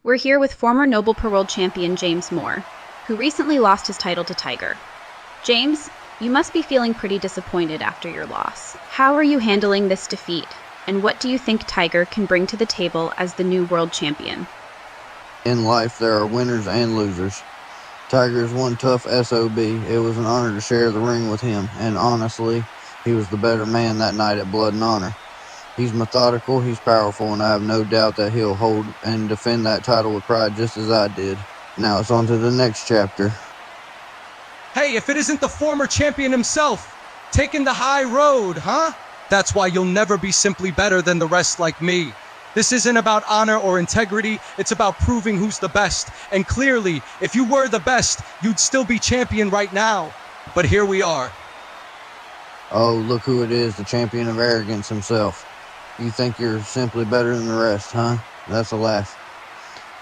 We're here with former Noble Per World Champion James Moore, who recently lost his title to Tiger. James, you must be feeling pretty disappointed after your loss. How are you handling this defeat, and what do you think Tiger can bring to the table as the new world champion? In life, there are winners and losers. Tiger is one tough SOB. It was an honor to share the ring with him, and honestly, he was the better man that night at Blood and Honor. He's methodical, he's powerful, and I have no doubt that he'll hold and defend that title with pride just as I did. Now it's on to the next chapter. Hey, if it isn't the former champion himself, taking the high road, huh? That's why you'll never be simply better than the rest like me. This isn't about honor or integrity, it's about proving who's the best. And clearly, if you were the best, you'd still be champion right now. But here we are. Oh, look who it is, the champion of arrogance himself. You think you're simply better than the rest, huh? That's a laugh.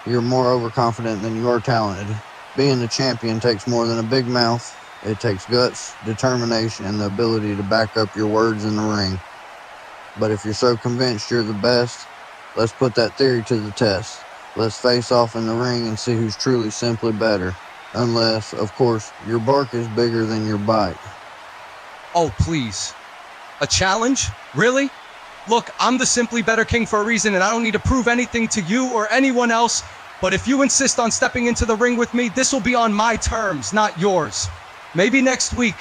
You're more overconfident than you are talented. Being the champion takes more than a big mouth. It takes guts, determination, and the ability to back up your words in the ring. But if you're so convinced you're the best, let's put that theory to the test. Let's face off in the ring and see who's truly simply better. Unless, of course, your bark is bigger than your bite. Oh, please. A challenge? Really? Look, I'm the Simply Better King for a reason, and I don't need to prove anything to you or anyone else. But if you insist on stepping into the ring with me, this will be on my terms, not yours. Maybe next week,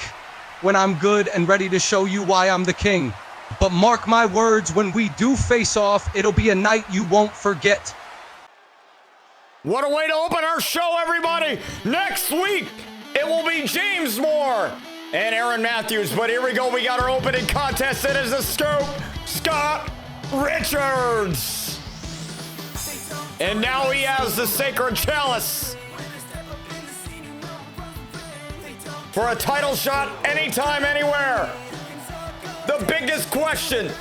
when I'm good and ready to show you why I'm the king. But mark my words, when we do face off, it'll be a night you won't forget. What a way to open our show, everybody! Next week, it will be James Moore and Aaron Matthews. But here we go, we got our opening contest. It is the Scoop, Scott Richards. And now he has the Sacred Chalice for a title shot anytime, anywhere. The biggest question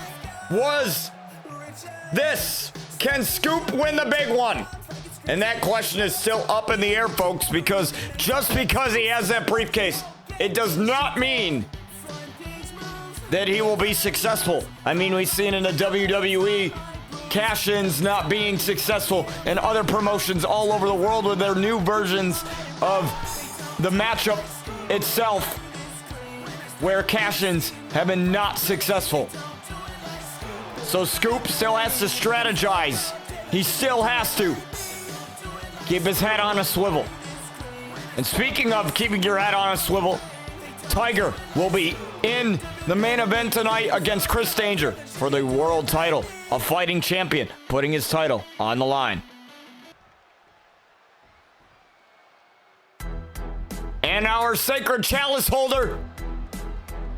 was this: can Scoop win the big one? And that question is still up in the air, folks, because just because he has that briefcase, it does not mean that he will be successful. I mean, we've seen in the WWE cash-ins not being successful, and other promotions all over the world with their new versions of the matchup itself, where cash-ins have been not successful. So Scoop still has to strategize. He still has to keep his head on a swivel. And speaking of keeping your head on a swivel, Tiger will be in the main event tonight against Chris Danger for the world title, a fighting champion, putting his title on the line. And our Sacred Chalice holder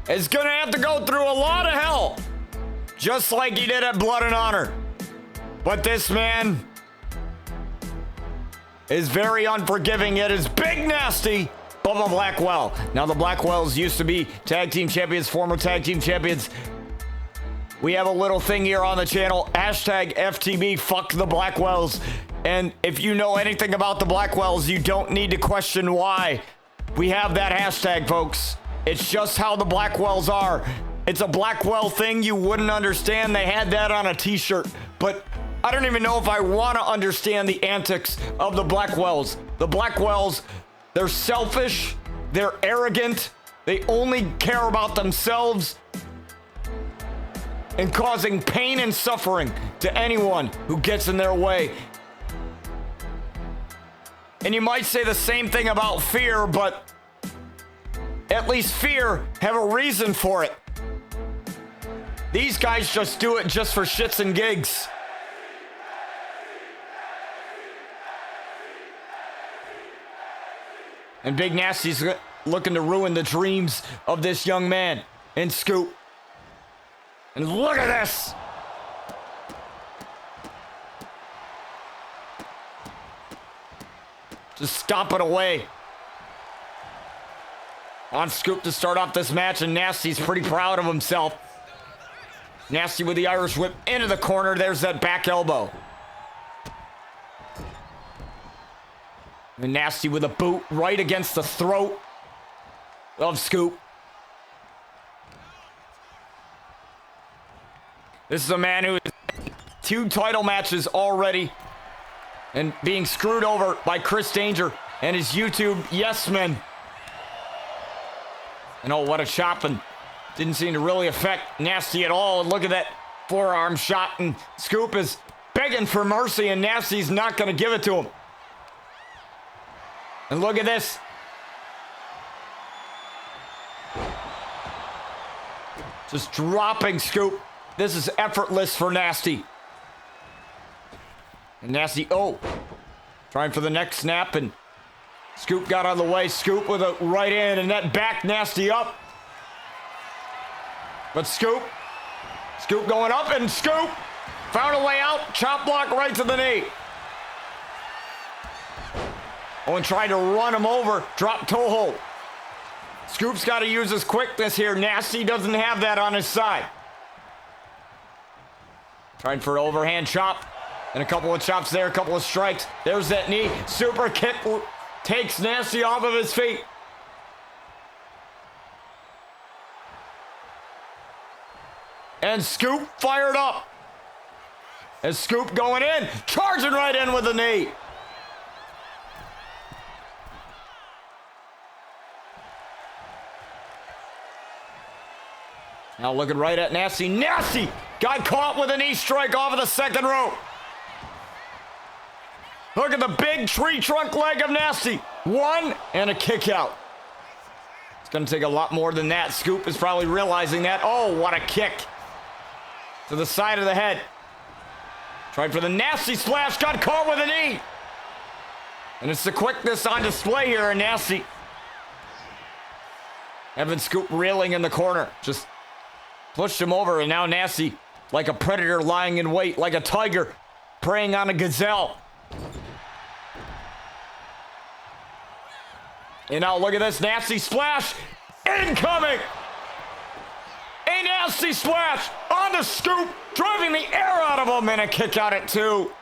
is gonna have to go through a lot of hell, just like he did at Blood and Honor. But this man is very unforgiving. It is Big Nasty Bubba Blackwell. Now, the Blackwells used to be tag team champions, former tag team champions. We have a little thing here on the channel, hashtag FTB, fuck the Blackwells. And if you know anything about the Blackwells, you don't need to question why we have that hashtag, folks. It's just how the Blackwells are. It's a Blackwell thing you wouldn't understand. They had that on a t-shirt, but I don't even know if I want to understand the antics of the Blackwells. The Blackwells, they're selfish, they're arrogant, they only care about themselves and causing pain and suffering to anyone who gets in their way. And you might say the same thing about Fear, but at least Fear have a reason for it. These guys just do it just for shits and gigs. And Big Nasty's looking to ruin the dreams of this young man in Scoop. And look at this! Just stomp it away on Scoop to start off this match, and Nasty's pretty proud of himself. Nasty with the Irish whip into the corner. There's that back elbow. And Nasty with a boot right against the throat of Scoop. This is a man who has 2 title matches already. and being screwed over by Chris Danger and his YouTube yes men. And oh, what a chop, and didn't seem to really affect Nasty at all. And look at that forearm shot, and Scoop is begging for mercy, and Nasty's not going to give it to him. And look at this. Just dropping Scoop. This is effortless for Nasty. And Nasty, oh, trying for the next snap, and Scoop got out of the way. Scoop with a right hand, and that back Nasty up. But Scoop going up, and Scoop found a way out. Chop block right to the knee. Owen tried to run him over. Drop toe hold. Scoop's got to use his quickness here. Nasty doesn't have that on his side. Trying for an overhand chop. And a couple of chops there, a couple of strikes. There's that knee. Super kick takes Nasty off of his feet. And Scoop fired up. And Scoop going in, charging right in with the knee. Now looking right at Nasty. Nasty got caught with a knee strike off of the second rope. Look at the big tree trunk leg of Nasty. One and a kick out. It's going to take a lot more than that. Scoop is probably realizing that. Oh, what a kick. To the side of the head. Tried for the Nasty splash. Got caught with a knee. And it's the quickness on display here in Nasty. Evan Scoop reeling in the corner. Just pushed him over, and now Nasty, like a predator lying in wait, like a tiger preying on a gazelle. And now look at this Nasty splash. Incoming. A Nasty splash on the Scoop, driving the air out of him, and a kick out at 2.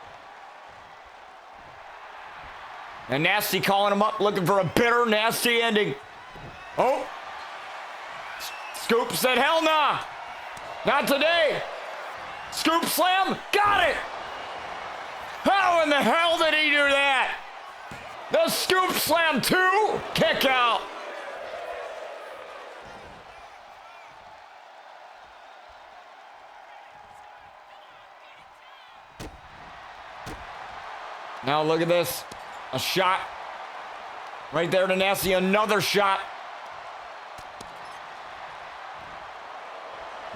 And Nasty calling him up, looking for a bitter, nasty ending. Oh. Scoop said, hell nah. Not today. Scoop slam. Got it. How in the hell did he do that? The Scoop slam 2. Kick out. Now look at this. A shot. Right there to Nasty. Another shot.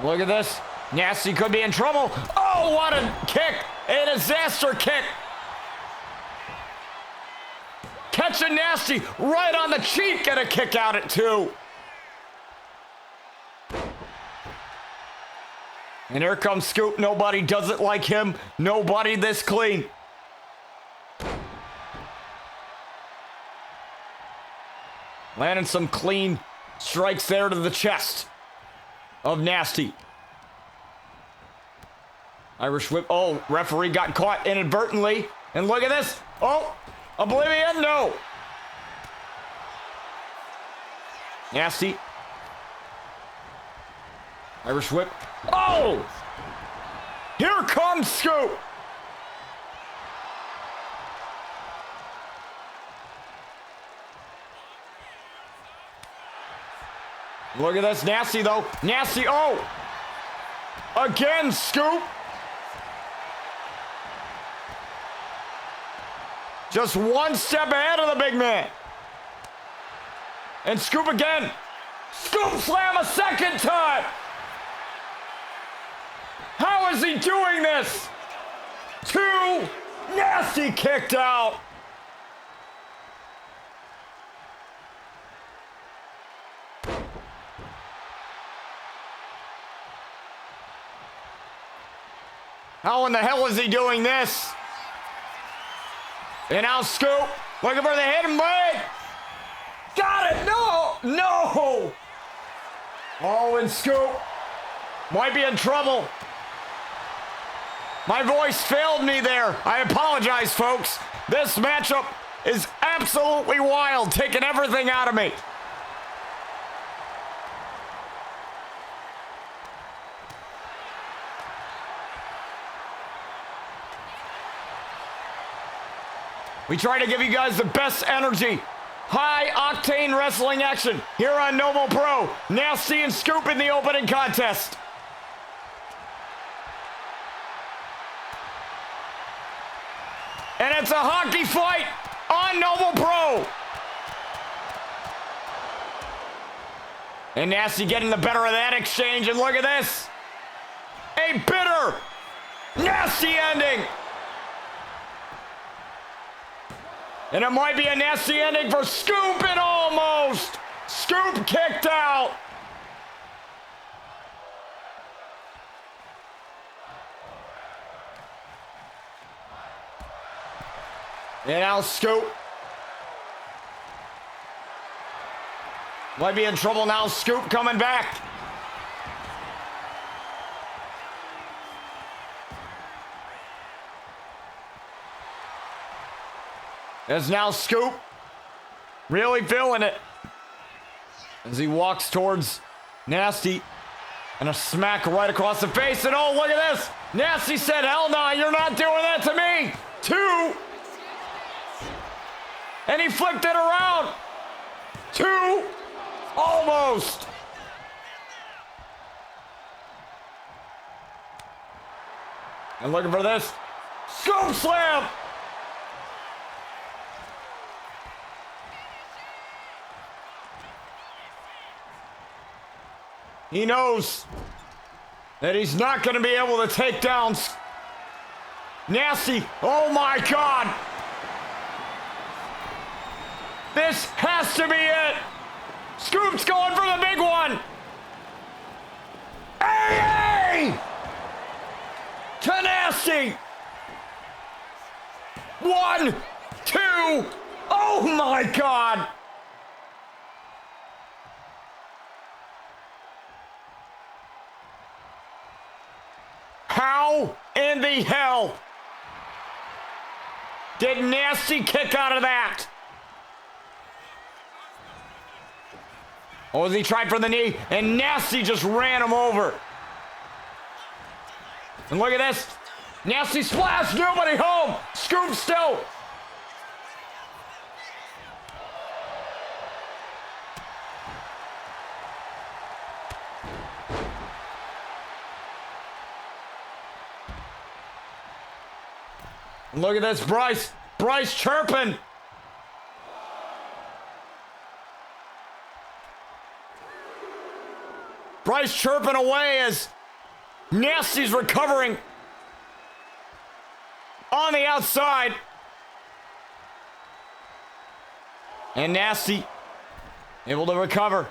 Look at this. Nasty could be in trouble. Oh, what a kick. A disaster kick. Catching Nasty right on the cheek, and a kick out at 2. And here comes Scoop. Nobody does it like him. Nobody this clean. Landing some clean strikes there to the chest of Nasty. Irish whip. Oh, referee got caught inadvertently. And look at this. Oh, oblivion. No. Nasty. Irish whip. Oh! Here comes Scoop. Look at this. Nasty, though. Nasty. Oh! Again, Scoop. Just one step ahead of the big man. And Scoop again. Scoop slam a second time. How is he doing this? 2. Nasty kicked out. How in the hell is he doing this? And now Scoop looking for the hidden blade. Got it. No. No. Oh, and Scoop might be in trouble. My voice failed me there. I apologize, folks. This matchup is absolutely wild, taking everything out of me. We try to give you guys the best energy, high octane wrestling action here on Noble Pro. Nasty and Scoop in the opening contest. And it's a hockey fight on Noble Pro. And Nasty getting the better of that exchange, and look at this. A bitter, nasty ending. And it might be a nasty ending for Scoop, and almost. Scoop kicked out. And now Scoop might be in trouble now. Scoop coming back. As now Scoop really feeling it as he walks towards Nasty, and a smack right across the face. And oh, look at this. Nasty said, hell no, you're not doing that to me. 2. And he flipped it around. 2. Almost. And looking for this. Scoop slam. He knows that he's not going to be able to take down Nasty. Oh my God. This has to be it. Scoop's going for the big one. AA to Nasty. 1, 2. Oh my God. How in the hell did Nasty kick out of that? Oh, he tried for the knee, and Nasty just ran him over. And look at this. Nasty splash, nobody home. Scoop still. And look at this, Bryce. Bryce chirping. Bryce chirping away as Nasty's recovering on the outside. And Nasty able to recover.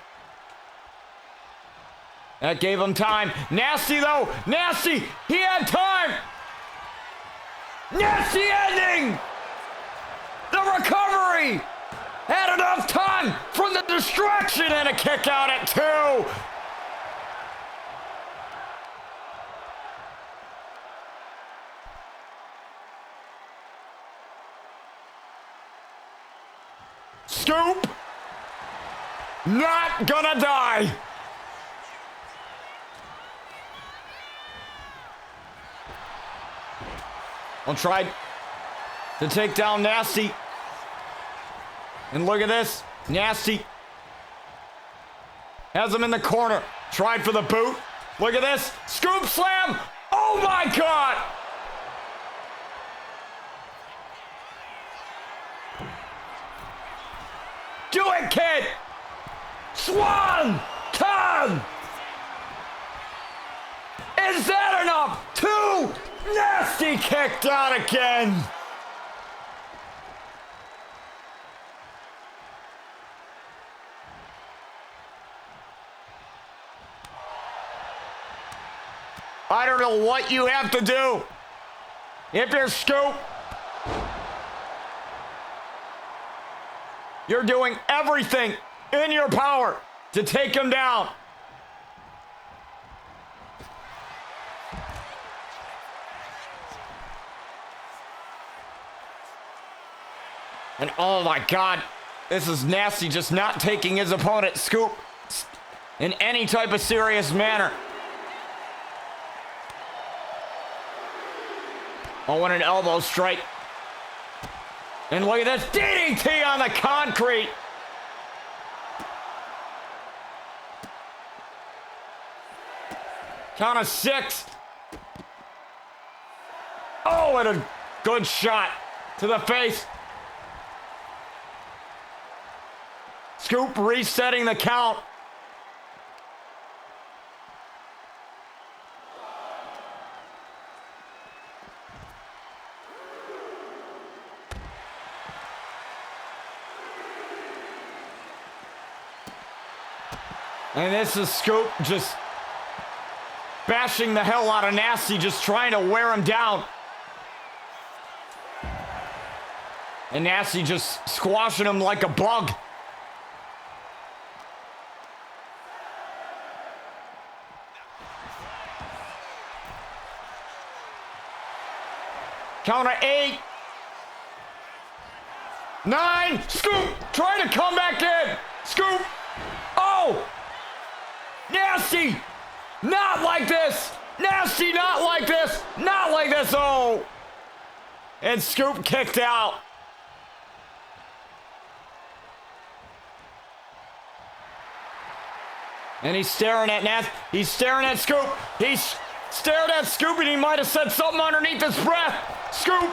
That gave him time. Nasty though, Nasty, he had time. Nasty ending. The recovery had enough time for the distraction, and a kick out at 2. Scoop, not gonna die. I'll try to take down Nasty. And look at this, Nasty has him in the corner. Tried for the boot. Look at this, Scoop slam. Oh my God. Do it, kid! Swan! Tom! Is that enough? 2! Nasty kicked out again! I don't know what you have to do. If you're Scoop, you're doing everything in your power to take him down. And oh my God, this is Nasty just not taking his opponent, Scoop, in any type of serious manner. Oh, what an elbow strike. And look at this DDT on the concrete. Count of 6. Oh, and a good shot to the face. Scoop resetting the count. And this is Scoop just bashing the hell out of Nasty, just trying to wear him down. And Nasty just squashing him like a bug. Count of 8. 9. Scoop trying to come back in. Scoop. Oh. Nasty. Not like this. Nasty, not like this. Not like this. Oh. And Scoop kicked out. And he's staring at Nasty. He's staring at Scoop. He's stared at Scoop and he might have said something underneath his breath. Scoop.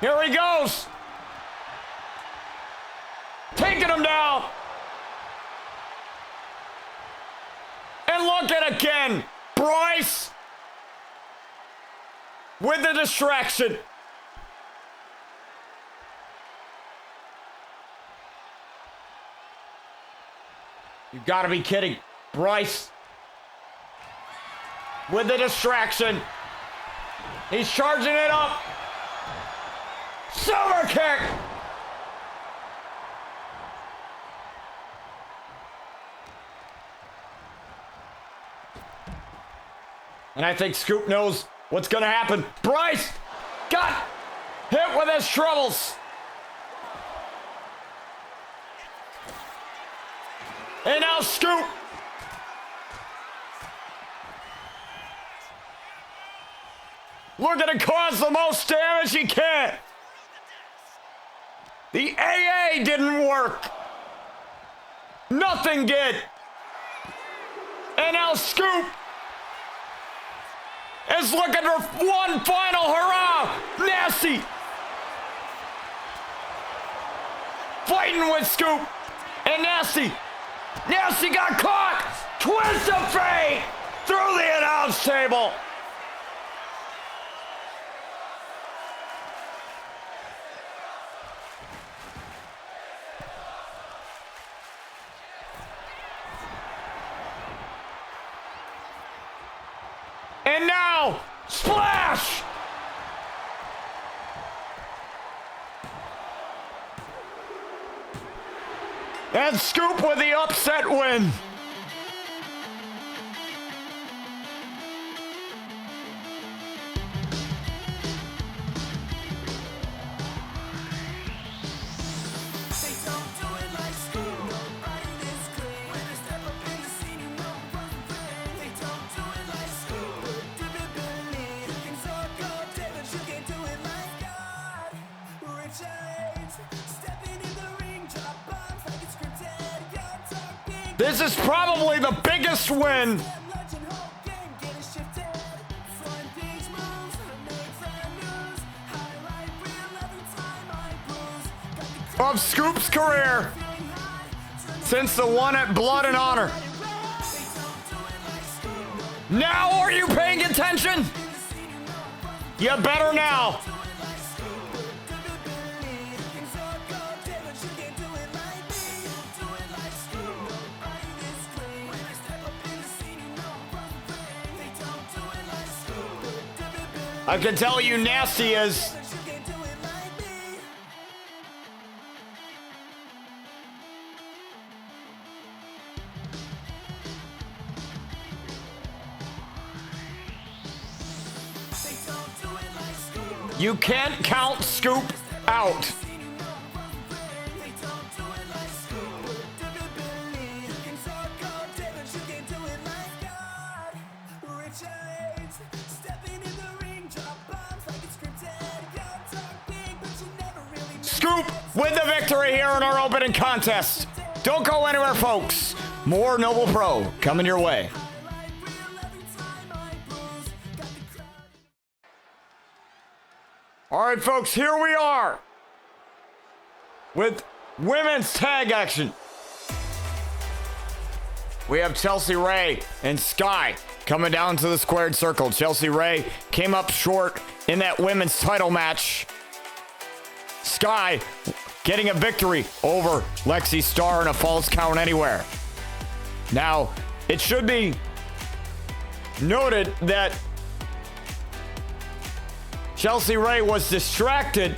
Here he goes. Taking him down. And look at it again. Bryce with the distraction. You gotta be kidding. Bryce with the distraction. He's charging it up. Silver kick. And I think Scoop knows what's gonna happen. Bryce got hit with his troubles. And now Scoop. Looking to cause the most damage he can. The AA didn't work. Nothing did. And now Scoop is looking for one final hurrah. Nasty. Fighting with Scoop. And Nasty. Nasty got caught. Twist of fate through the announce table. And now, splash! And Scoop with the upset win. This is probably the biggest win of Scoop's career since the one at Blood and Honor. Now are you paying attention? You better now. I can tell you Nasty is. You can't count Scoop out. Scoop with the victory here in our opening contest. Don't go anywhere, folks. More Noble Pro coming your way. All right, folks, here we are with women's tag action. We have Chelsea Ray and Sky coming down to the squared circle. Chelsea Ray came up short in that women's title match. Sky getting a victory over Lexi Starr in a false count anywhere. Now, it should be noted that Chelsea Ray was distracted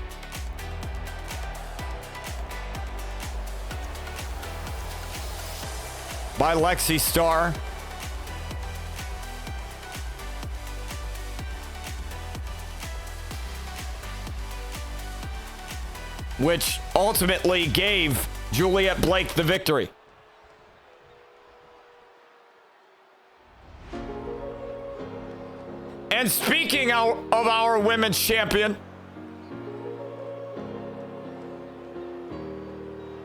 by Lexi Starr. Which ultimately gave Juliet Blake the victory. And speaking of our women's champion,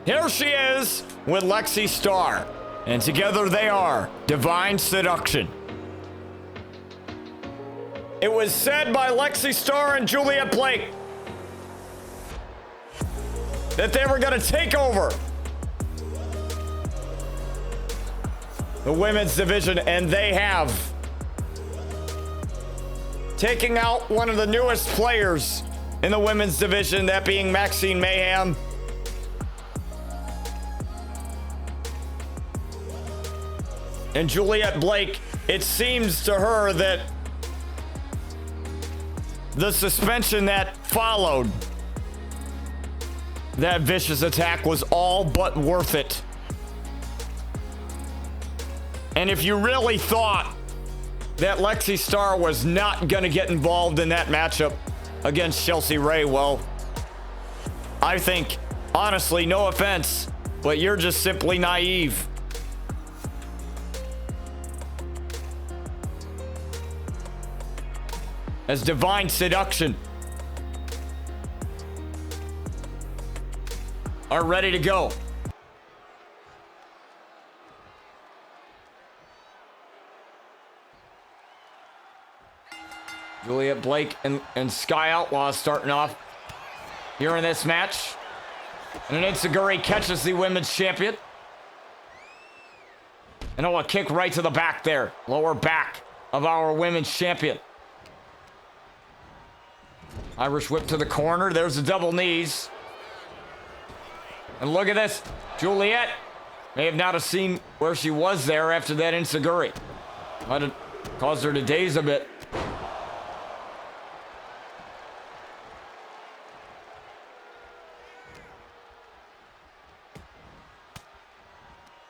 here she is with Lexi Starr. And together they are Divine Seduction. It was said by Lexi Starr and Juliet Blake that they were going to take over the women's division, and they have, taking out one of the newest players in the women's division, that being Maxine Mayhem. And Juliet Blake, it seems to her that the suspension that followed that vicious attack was all but worth it. And if you really thought that Lexi Starr was not going to get involved in that matchup against Chelsea Ray, well, I think, honestly, no offense, but you're just simply naive. As Divine Seduction are ready to go. Juliet Blake and Sky Outlaw starting off here in this match. And an Enziguri catches the women's champion. And a kick right to the back there. Lower back of our women's champion. Irish whip to the corner. There's the double knees. And look at this. Juliet may have not have seen where she was there after that Enziguri. Might have caused her to daze a bit.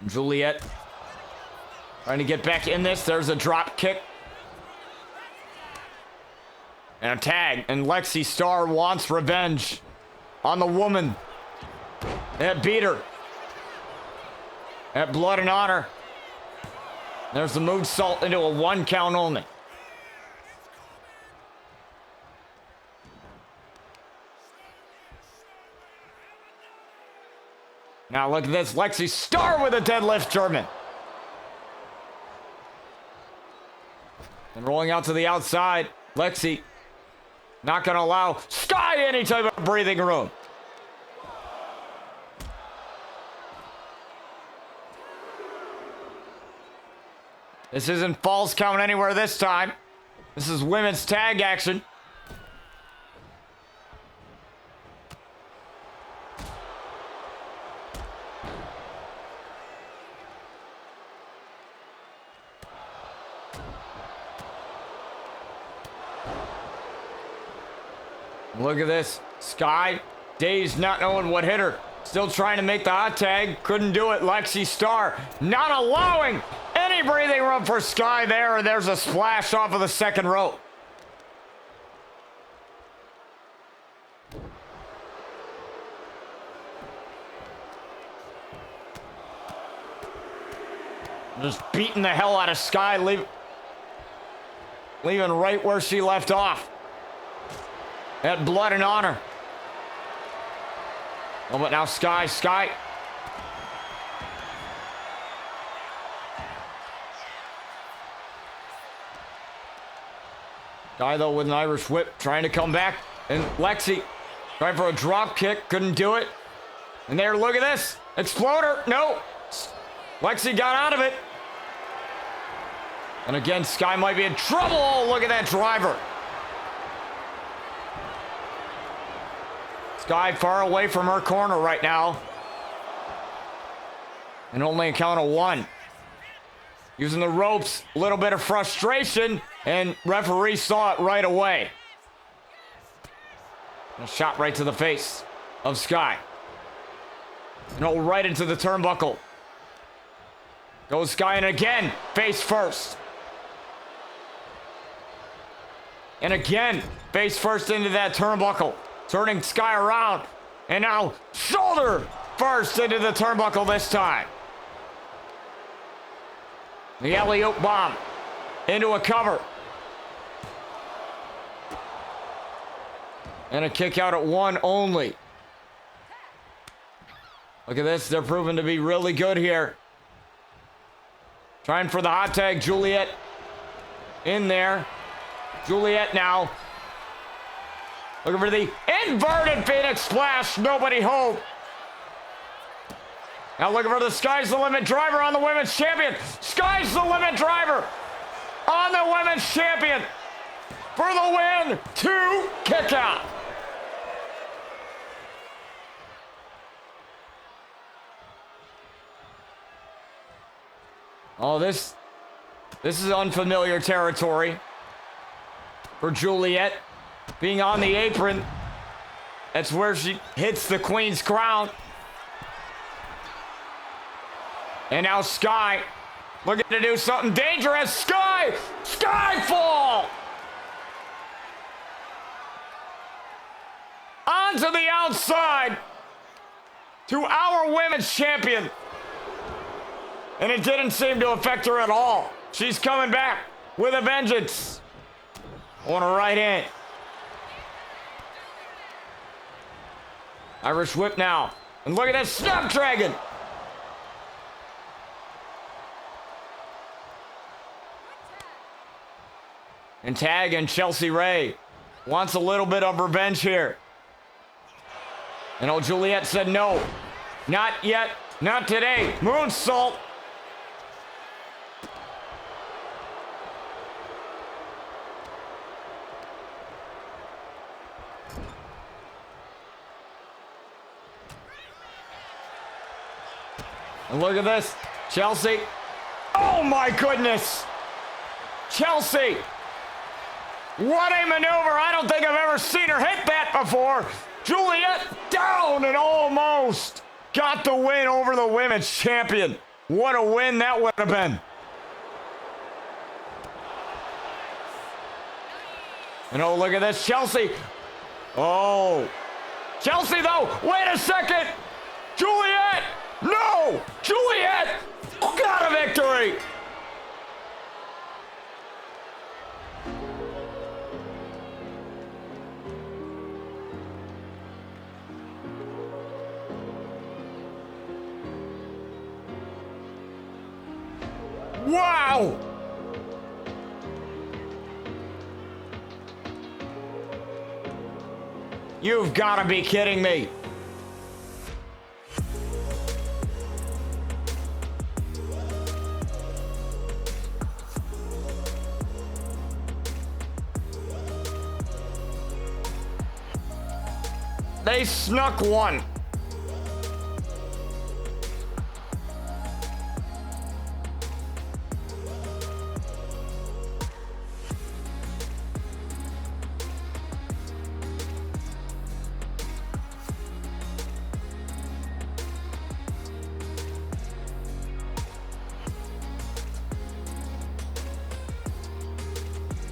Juliet trying to get back in this. There's a drop kick. And a tag. And Lexi Starr wants revenge on the woman that beat her at Blood and Honor. There's the moonsault into a 1 count only. Now look at this. Lexi Starr with a deadlift German. And rolling out to the outside. Lexi not going to allow Sky any type of breathing room. This isn't falls count anywhere this time. This is women's tag action. Look at this. Sky, dazed, not knowing what hit her. Still trying to make the hot tag. Couldn't do it. Lexi Starr not allowing any breathing room for Sky there. And there's a splash off of the second rope. Just beating the hell out of Sky, leaving right where she left off. At Blood and Honor. Oh, but now Sky. Sky though with an Irish whip, trying to come back. And Lexi trying for a drop kick, couldn't do it. And there, look at this. Exploder, no. Lexi got out of it. And again, Sky might be in trouble. Oh, look at that driver. Sky far away from her corner right now. And only a count of 1. Using the ropes, a little bit of frustration, and referee saw it right away. A shot right to the face of Sky. No, right into the turnbuckle. Goes Sky, and again, face first. And again, face first into that turnbuckle. Turning Sky around. And now, shoulder first into the turnbuckle this time. The alley-oop bomb into a cover. And a kick out at 1 only. Look at this. They're proving to be really good here. Trying for the hot tag. Juliet in there. Juliet now. Looking for the inverted Phoenix Splash. Nobody home. Now looking for the Sky's the Limit driver on the Women's Champion. Sky's the Limit driver on the Women's Champion for the win. 2 kick out. Oh, this is unfamiliar territory for Juliet. Being on the apron, that's where she hits the Queen's crown. And now Sky looking to do something dangerous. Sky! Skyfall! Onto the outside to our Women's Champion. And it didn't seem to affect her at all. She's coming back with a vengeance. On her right hand. Irish whip now. And look at that Snapdragon. And tag, and Chelsea Ray wants a little bit of revenge here. And old Juliet said no. Not yet. Not today. Moonsault. And look at this. Chelsea. Oh my goodness. Chelsea. What a maneuver. I don't think I've ever seen her hit that before. Juliet down and almost got the win over the Women's Champion. What a win that would have been. And oh, look at this. Chelsea. Oh. Chelsea, though. Wait a second. Juliet. No. Juliet got a victory. Wow! You've got to be kidding me. They snuck one.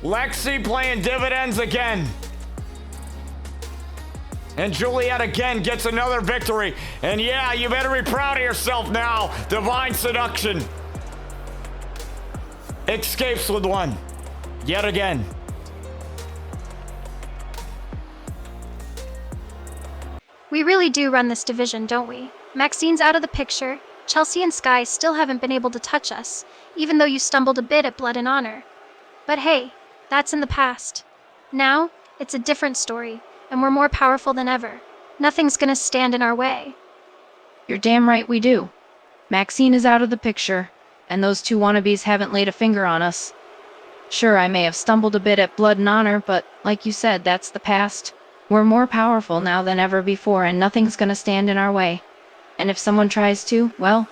Lexi playing dividends again. And Juliet again gets another victory. And yeah, you better be proud of yourself now. Divine Seduction escapes with one. Yet again. We really do run this division, don't we? Maxine's out of the picture. Chelsea and Sky still haven't been able to touch us, even though you stumbled a bit at Blood and Honor. But hey, that's in the past. Now, it's a different story, and we're more powerful than ever. Nothing's gonna stand in our way. You're damn right we do. Maxine is out of the picture, and those two wannabes haven't laid a finger on us. Sure, I may have stumbled a bit at Blood and Honor, but like you said, that's the past. We're more powerful now than ever before, and nothing's gonna stand in our way. And if someone tries to, well,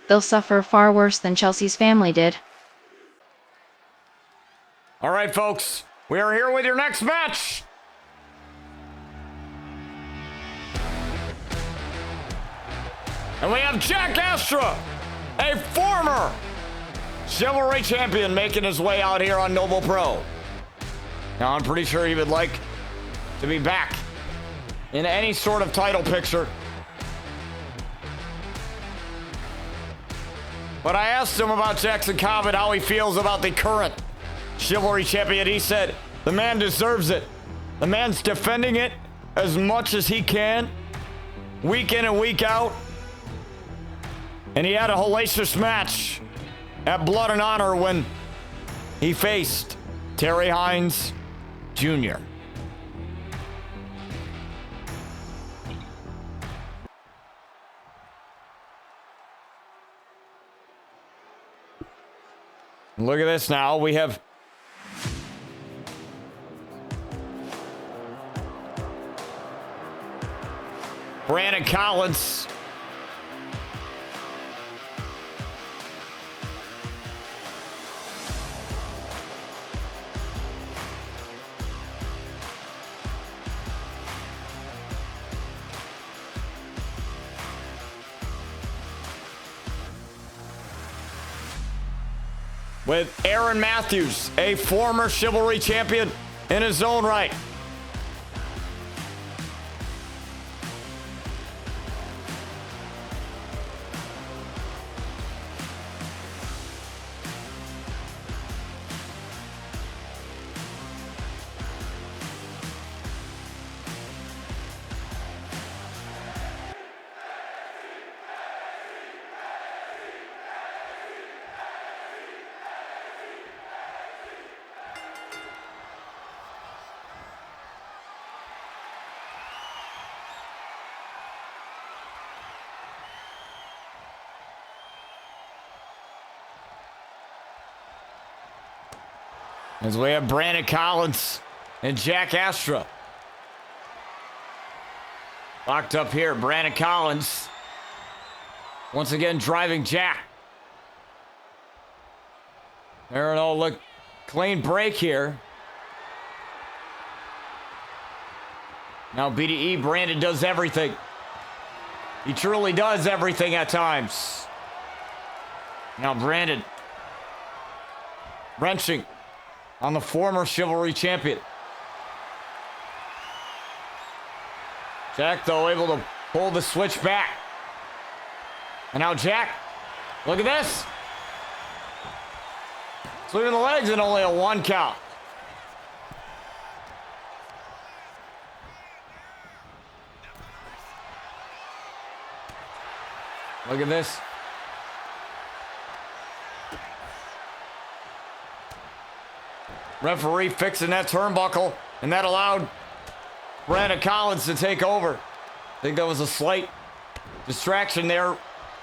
they'll suffer far worse than Chelsea's family did. All right, folks, we are here with your next match. And we have Jak Astra, a former Chivalry Champion, making his way out here on Noble Pro. Now, I'm pretty sure he would like to be back in any sort of title picture. But I asked him about Jackson Cobbett, how he feels about the current Chivalry Champion. He said, the man deserves it. The man's defending it as much as he can, week in and week out. And he had a hellacious match at Blood and Honor when he faced Terry Hines Jr. Look at this now. We have Brandon Collins. With Aaron Matthews, a former Chivalry Champion in his own right. As we have Brandon Collins and Jak Astra. Locked up here, Brandon Collins. Once again, driving Jak. There, no, look, clean break here. Now BDE, Brandon does everything. He truly does everything at times. Now Brandon wrenching on the former Chivalry Champion. Jak, though, able to pull the switch back. And now Jak, look at this. Sweeping the legs and only a 1 count. Look at this. Referee fixing that turnbuckle, and that allowed Brandon Collins to take over. I think that was a slight distraction there.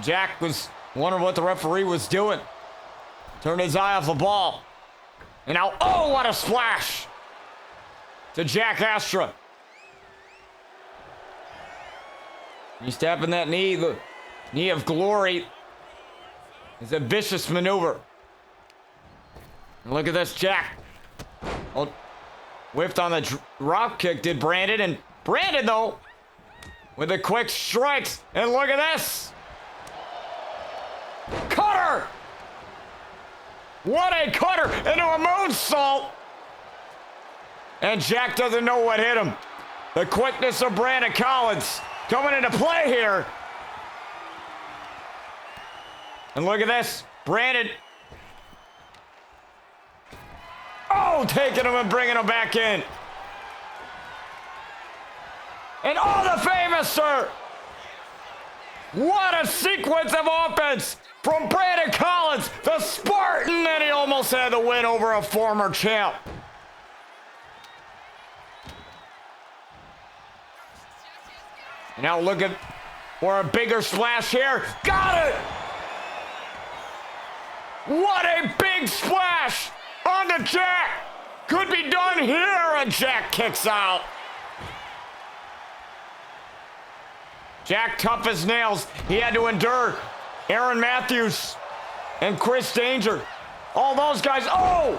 Jak was wondering what the referee was doing. Turned his eye off the ball. And now, oh, what a splash to Jak Astra. He's tapping that knee, the knee of glory. It's a vicious maneuver. And look at this, Jak. Oh, whiffed on the drop kick, did Brandon. And Brandon, though, with the quick strikes. And look at this. Cutter! What a cutter into a moonsault. And Jak doesn't know what hit him. The quickness of Brandon Collins coming into play here. And look at this. Brandon. Oh, taking him and bringing him back in. And all the famous, sir. What a sequence of offense from Brandon Collins, the Spartan, and he almost had the win over a former champ. Now looking for a bigger splash here. Got it! What a big splash onto Jak. Could be done here, and Jak kicks out. Jak, tough as nails. He had to endure Aaron Matthews and Chris Danger. All those guys. Oh!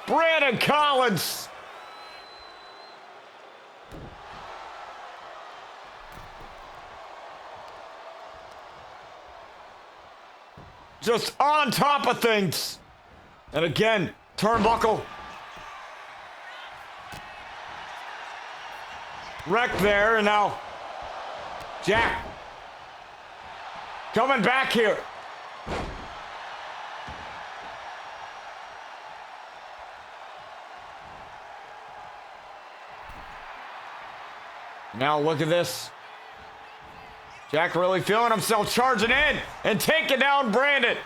Brandon Collins. Just on top of things. And again, turnbuckle. Wreck there, and now Jak coming back here. Now look at this. Jak really feeling himself, charging in and taking down Brandon.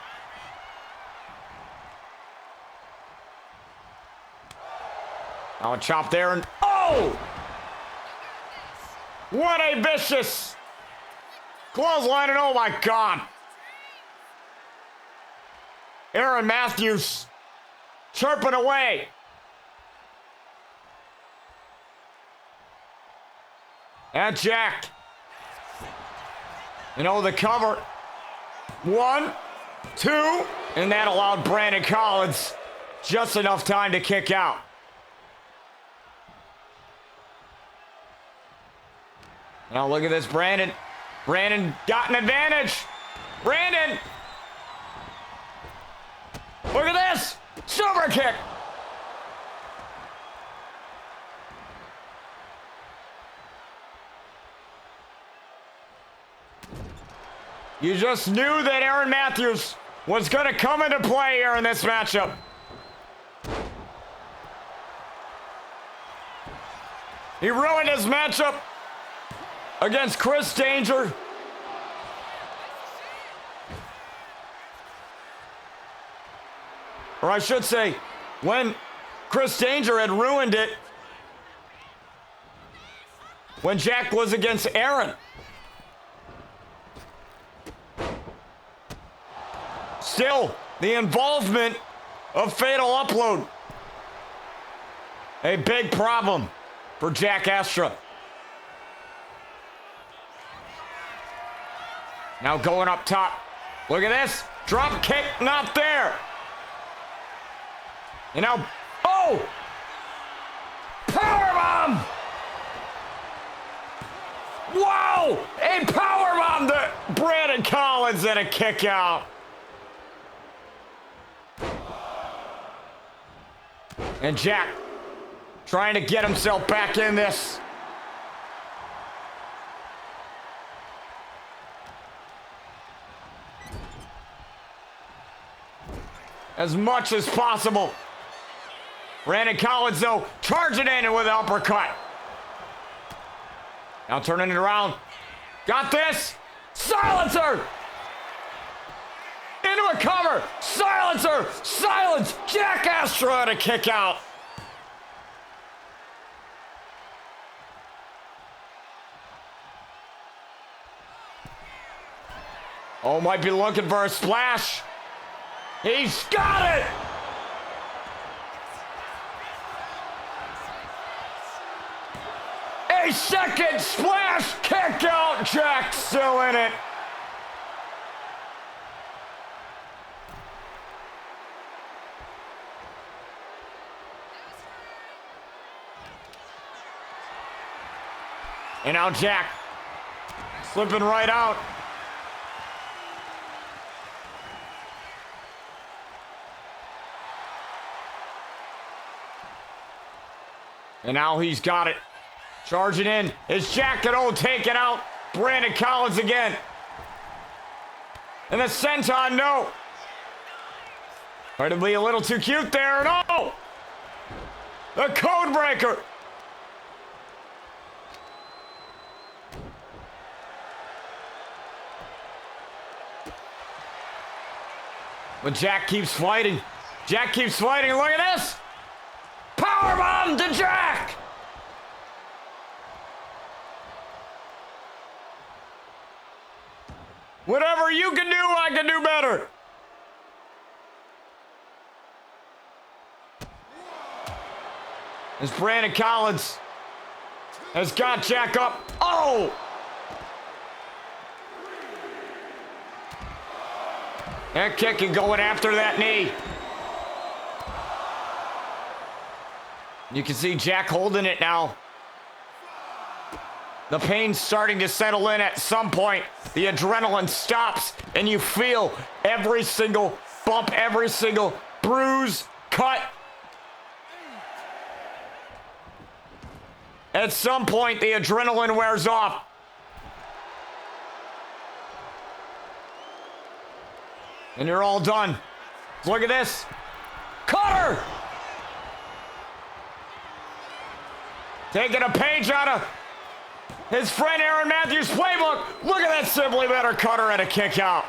Now a chop there, and oh! What a vicious clothesline, and oh my God. Aaron Matthews chirping away. And Jak. You know, the cover. 1, 2, and that allowed Brandon Collins just enough time to kick out. Now look at this, Brandon. Brandon got an advantage. Brandon. Look at this. Super kick. You just knew that Aaron Matthews was going to come into play here in this matchup. He ruined his matchup against Chris Danger. Or I should say, when Chris Danger had ruined it when Jak was against Aaron. Still, the involvement of Fatal Upload. A big problem for Jak Astra. Now going up top. Look at this. Drop kick, not there. And now, oh! Powerbomb! Wow! A powerbomb to Brandon Collins and a kick out. And Jak trying to get himself back in this. As much as possible. Brandon Collins, though, charging in with an uppercut. Now turning it around. Got this. Silencer! Into a cover. Silencer! Silence! Jak Astra to kick out. Oh, might be looking for a splash. He's got it! A second splash kick out. Jak still in it. And now Jak slipping right out. And now he's got it. Charging in. Is Jak gonna take it out? Brandon Collins again. And the senton, no. Trying to be a little too cute there. No! The code breaker. But Jak keeps fighting. Jak keeps fighting. Look at this. Powerbomb to Jak. Whatever you can do, I can do better. As Brandon Collins has got Jak up. Oh! That kick and going after that knee. You can see Jak holding it now. The pain's starting to settle in at some point. The adrenaline stops and you feel every single bump, every single bruise, cut. At some point, the adrenaline wears off. And you're all done. Look at this. Cutter! Taking a page out of his friend Aaron Matthews' playbook. Look at that simply better cutter and a kick out.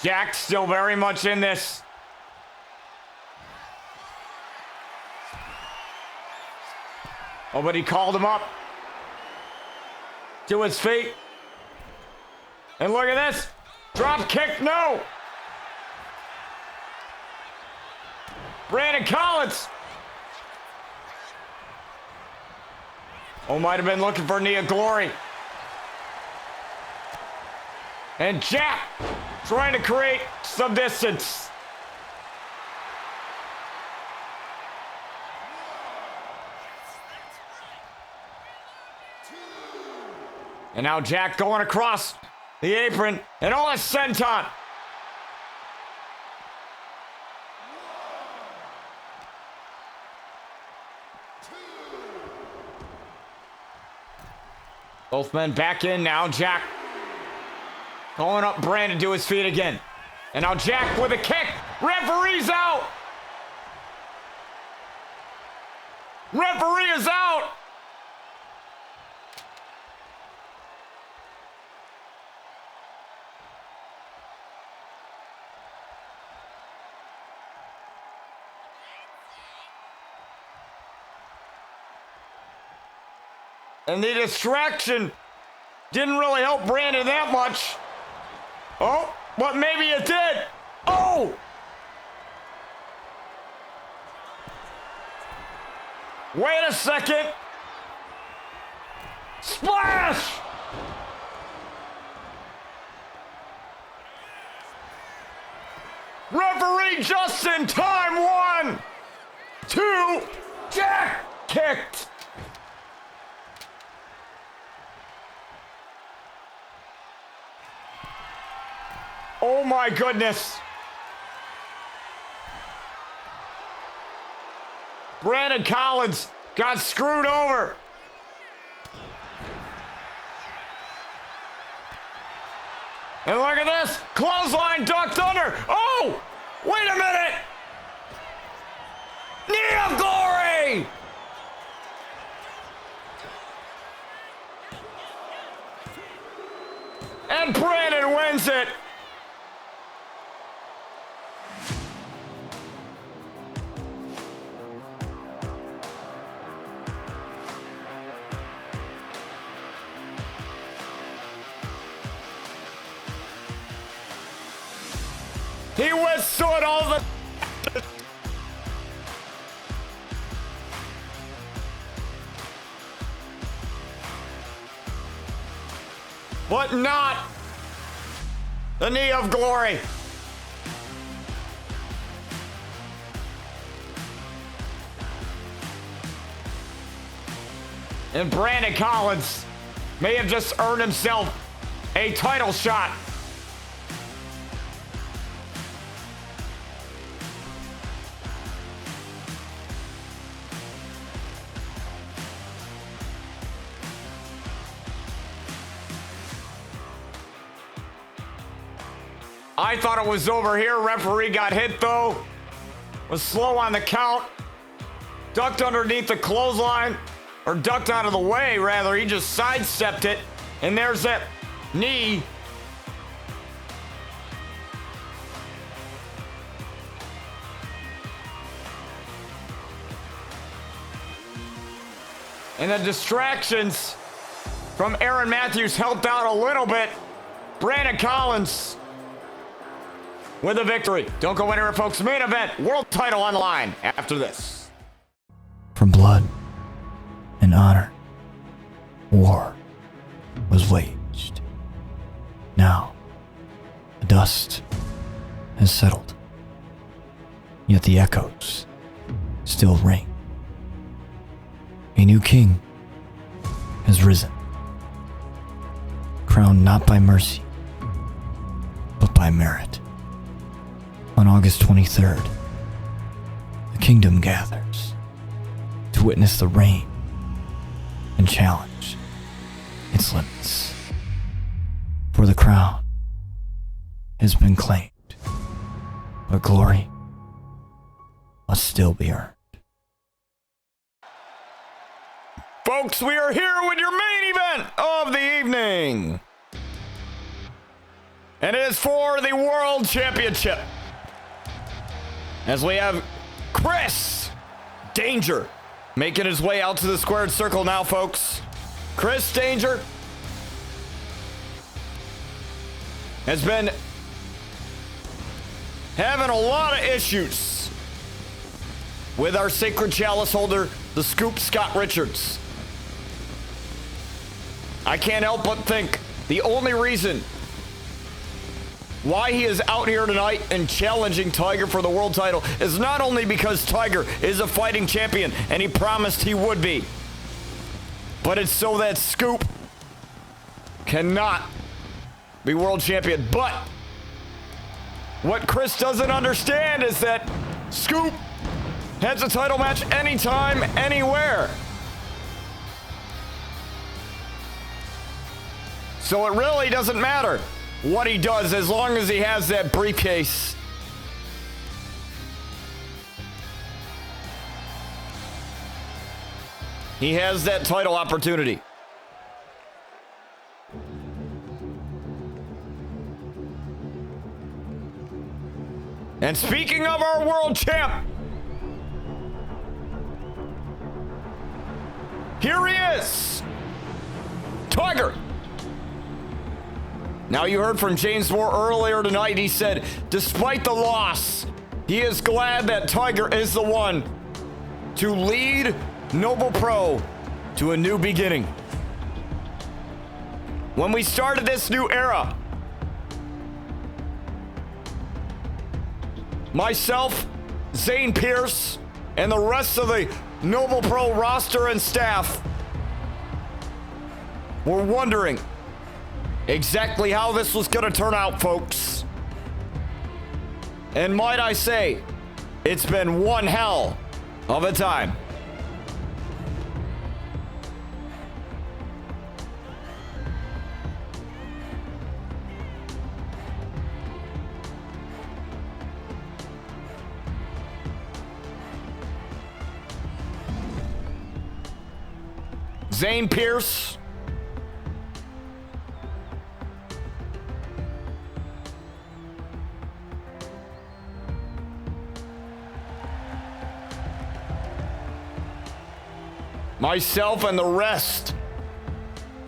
Jak's still very much in this. Oh, but he called him up to his feet. And look at this. Drop kick, no. Brandon Collins. Oh, might have been looking for knee of glory. And Jak trying to create some distance. And now Jak going across the apron and all his senton. Both men back in now. Jak going up Brandon to his feet again. And now Jak with a kick. Referee's out. Referee is out. And the distraction didn't really help Brandon that much. Oh, but maybe it did. Oh! Wait a second. Splash! Referee just in time. 1, 2, Jak kicked. Oh my goodness. Brandon Collins got screwed over. And look at this. Clothesline ducked under. Oh, wait a minute. Knee of glory. And Brandon wins it. He withstood all the... but not the knee of glory. And Brandon Collins may have just earned himself a title shot. I thought it was over here. Referee got hit though. Was slow on the count. Ducked underneath the clothesline. Or ducked out of the way, rather. He just sidestepped it. And there's that knee. And the distractions from Aaron Matthews helped out a little bit. Brandon Collins with a victory. Don't go anywhere, folks. Main event, world title on the line after this. For blood and honor, war was waged. Now, the dust has settled, yet the echoes still ring. A new king has risen, crowned not by mercy, but by merit. On August 23rd, the kingdom gathers to witness the reign and challenge its limits. For the crown has been claimed, but glory must still be earned. Folks, we are here with your main event of the evening. And it is for the World Championship. As we have Chris Danger making his way out to the squared circle now, folks. Chris Danger has been having a lot of issues with our Sacred Chalice holder, the Scoop Scott Richards. I can't help but think the only reason why he is out here tonight and challenging Tiger for the world title is not only because Tiger is a fighting champion and he promised he would be, but it's so that Scoop cannot be world champion. But what Chris doesn't understand is that Scoop has a title match anytime, anywhere. So it really doesn't matter what he does as long as he has that briefcase. He has that title opportunity. And speaking of our world champ, here he is, Tiger. Now, you heard from James Moore earlier tonight. He said, despite the loss, he is glad that Tiger is the one to lead Noble Pro to a new beginning. When we started this new era, myself, Zane Pierce, and the rest of the Noble Pro roster and staff were wondering exactly how this was going to turn out, folks. And might I say, it's been one hell of a time. Zane Pierce, myself, and the rest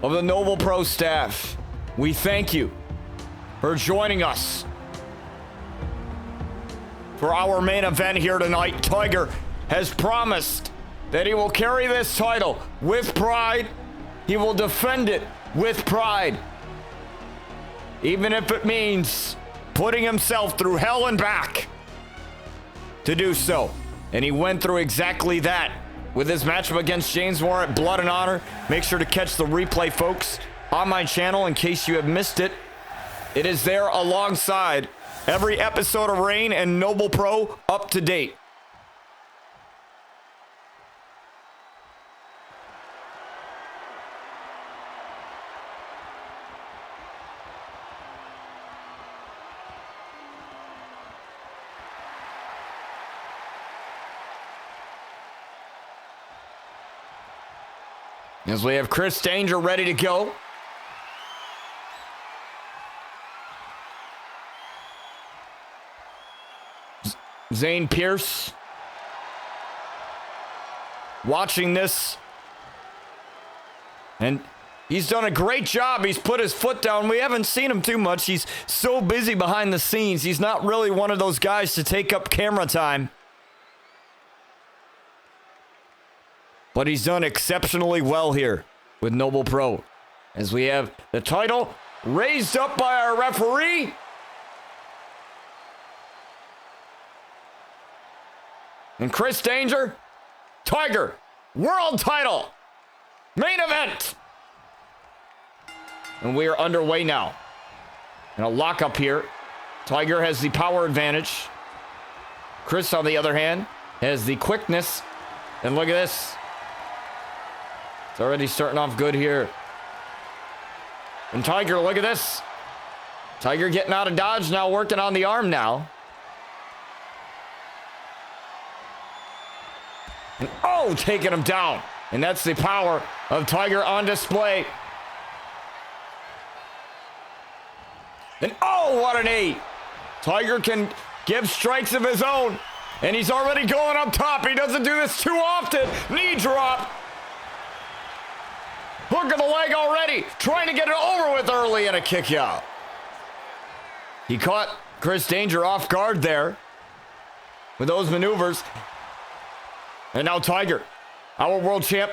of the Noble Pro staff, we thank you for joining us for our main event here tonight. Tiger has promised that he will carry this title with pride. He will defend it with pride, even if it means putting himself through hell and back to do so. And he went through exactly that with his matchup against James Moore at Blood and Honor. Make sure to catch the replay, folks, on my channel in case you have missed it. It is there alongside every episode of Reign and Noble Pro up to date. As we have Chris Danger ready to go. Zane Pierce watching this And he's done a great job. He's put his foot down. We haven't seen him too much. He's so busy behind the scenes. He's not really one of those guys to take up camera time. But he's done exceptionally well here with Noble Pro. As we have the title raised up by our referee. And Chris Danger, Tiger, world title, main event. And we are underway now. And a lockup here. Tiger has the power advantage. Chris, on the other hand, has the quickness. And look at this. It's already starting off good here. And Tiger, look at this. Tiger getting out of dodge now, working on the arm now. And oh, taking him down. And that's the power of Tiger on display. And oh, what an 8. Tiger can give strikes of his own. And he's already going up top. He doesn't do this too often. Knee drop. Hook of the leg already. Trying to get it over with early and a kick out. He caught Chris Danger off guard there with those maneuvers. And now Tiger, our world champ,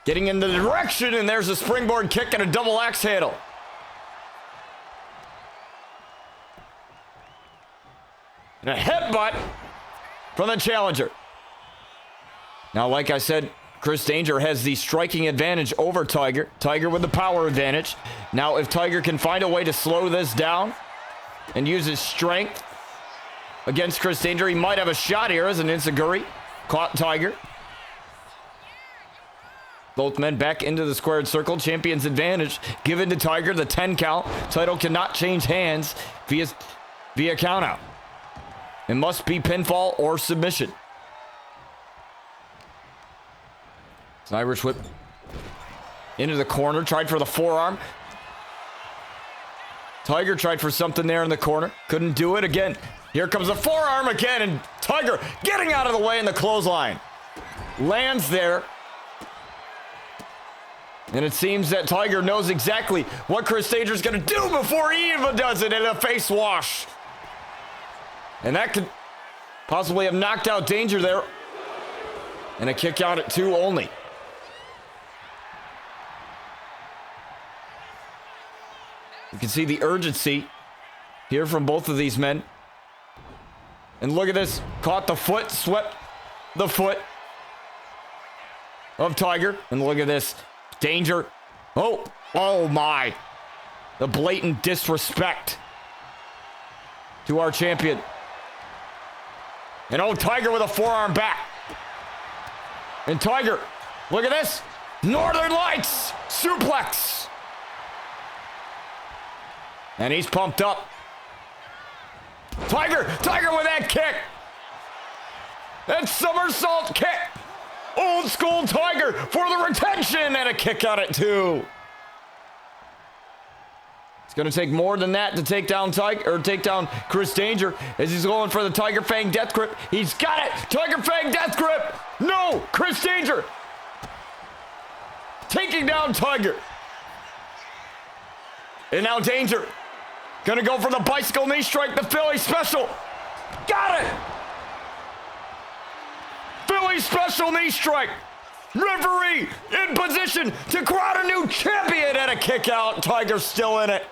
getting in the direction, and there's a springboard kick and a double axe handle. And a headbutt from the challenger. Now, like I said, Chris Danger has the striking advantage over Tiger. Tiger with the power advantage. Now, if Tiger can find a way to slow this down and use his strength against Chris Danger, he might have a shot here as an enziguri. Caught Tiger. Both men back into the squared circle. Champion's advantage given to Tiger. The 10 count. Title cannot change hands via count out. It must be pinfall or submission. It's an Irish whip into the corner. Tried for the forearm. Tiger tried for something there in the corner. Couldn't do it again. Here comes the forearm again, and Tiger getting out of the way in the clothesline. Lands there. And it seems that Tiger knows exactly what Chris Danger's going to do before he even does it in a face wash. And that could possibly have knocked out Danger there. And a kick out at 2 only. You can see the urgency here from both of these men. And look at this. Caught the foot, swept the foot of Tiger. And look at this. Danger. Oh my. The blatant disrespect to our champion. And oh, Tiger with a forearm back. And Tiger, look at this. Northern Lights suplex. And he's pumped up. Tiger with that kick. That somersault kick. Old school Tiger for the retention and a kick out at 2. It's going to take more than that to take down Tiger, or take down Chris Danger as he's going for the Tiger Fang Death Grip. He's got it. Tiger Fang Death Grip. No, Chris Danger taking down Tiger. And now Danger gonna go for the bicycle knee strike, the Philly special. Got it! Philly special knee strike. Referee in position to crown a new champion and a kick out. Tiger's still in it.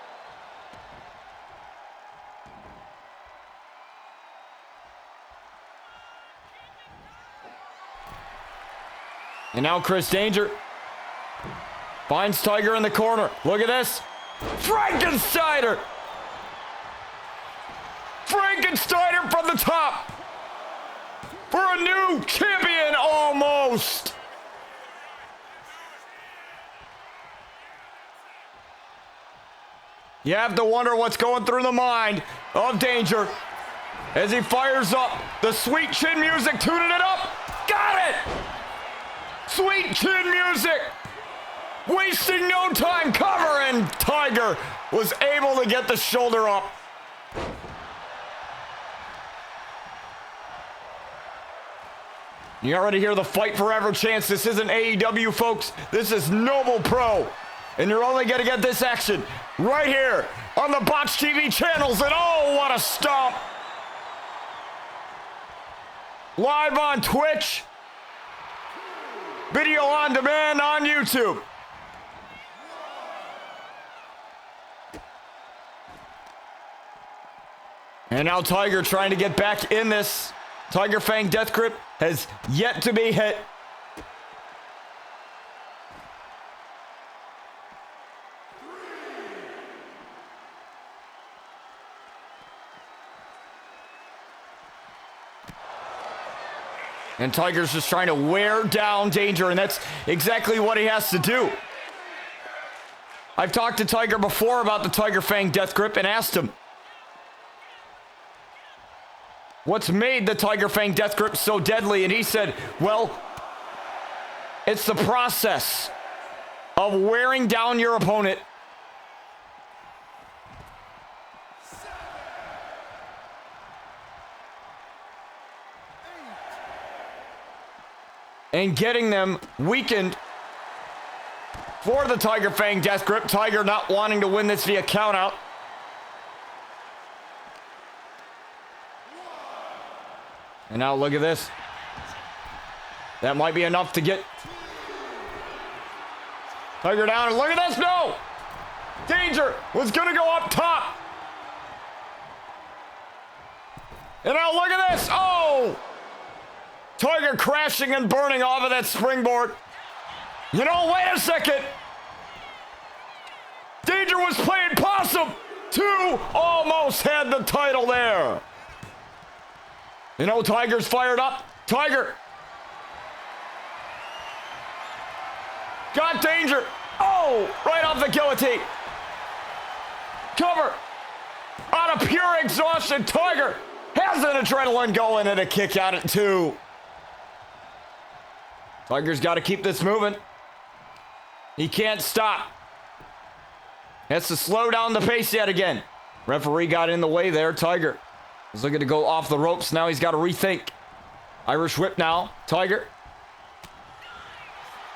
And now Chris Danger finds Tiger in the corner. Look at this. Frankensteiner! Frankensteiner from the top for a new champion almost. You have to wonder what's going through the mind of Danger as he fires up the sweet chin music, tuning it up. Got it! Sweet chin music. Wasting no time, cover, and Tiger was able to get the shoulder up. You already hear the fight forever chants. This isn't AEW, folks. This is Noble Pro. And you're only going to get this action right here on the Botch TV channels. And oh, what a stomp. Live on Twitch. Video on demand on YouTube. And now Tiger trying to get back in this. Tiger Fang Death Grip has yet to be hit. And Tiger's just trying to wear down Danger, and that's exactly what he has to do. I've talked to Tiger before about the Tiger Fang Death Grip and asked him, what's made the Tiger Fang Death Grip so deadly? And he said, well, it's the process of wearing down your opponent and getting them weakened for the Tiger Fang Death Grip. Tiger not wanting to win this via countout. And now look at this. That might be enough to get Tiger down. And look at this. No! Danger was going to go up top. And now look at this. Oh! Tiger crashing and burning off of that springboard. You know, wait a second. Danger was playing possum. Two almost had the title there. You know, Tiger's fired up. Tiger. Got Danger. Oh, right off the guillotine. Cover. Out of pure exhaustion, Tiger has an adrenaline going and a kick out at 2. Tiger's got to keep this moving. He can't stop. Has to slow down the pace yet again. Referee got in the way there. Tiger is looking to go off the ropes. Now he's got to rethink. Irish whip now. Tiger.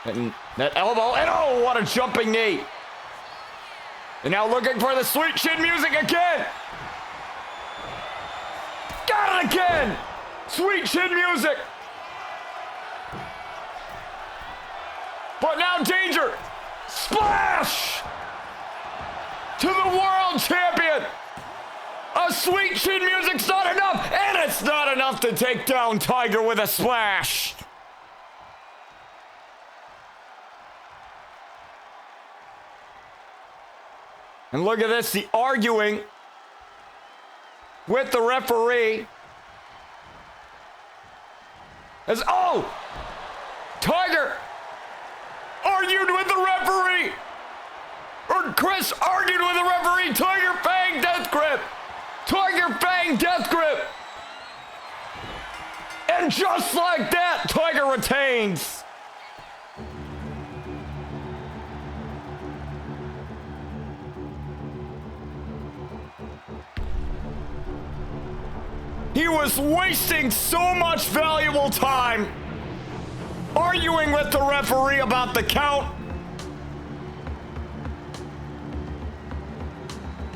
And that elbow. And oh, what a jumping knee. And now looking for the sweet chin music again. Got it again. Sweet chin music. But now Danger. Splash. To the world champion. A sweet chin music's not enough. And it's not enough to take down Tiger with a splash. And look at this, the arguing with the referee. As, oh! Tiger argued with the referee! Or Chris argued with the referee. Tiger Fang Death Grip! Tiger Fang Death Grip! And just like that, Tiger retains. He was wasting so much valuable time arguing with the referee about the count.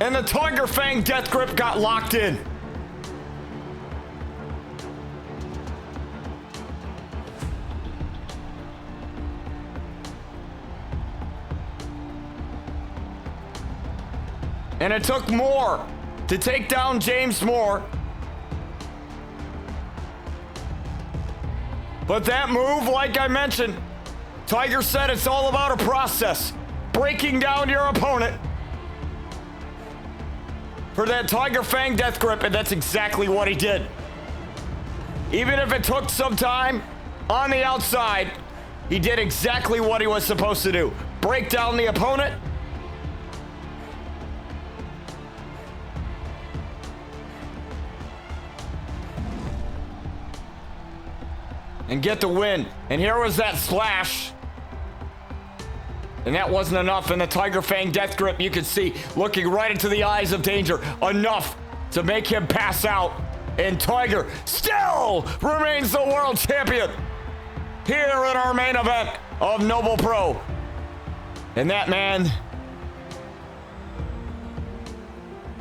And the Tiger Fang Death Grip got locked in. And it took more to take down James Moore. But that move, like I mentioned, Tiger said it's all about a process. Breaking down your opponent for that Tiger Fang Death Grip, and that's exactly what he did. Even if it took some time on the outside, he did exactly what he was supposed to do. Break down the opponent. And get the win. And here was that splash. And that wasn't enough. And the Tiger Fang Death Grip, you could see, looking right into the eyes of Danger. Enough to make him pass out. And Tiger still remains the world champion. here in our main event of Noble Pro. And that man,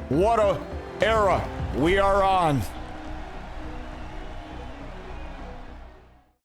what a era we are on.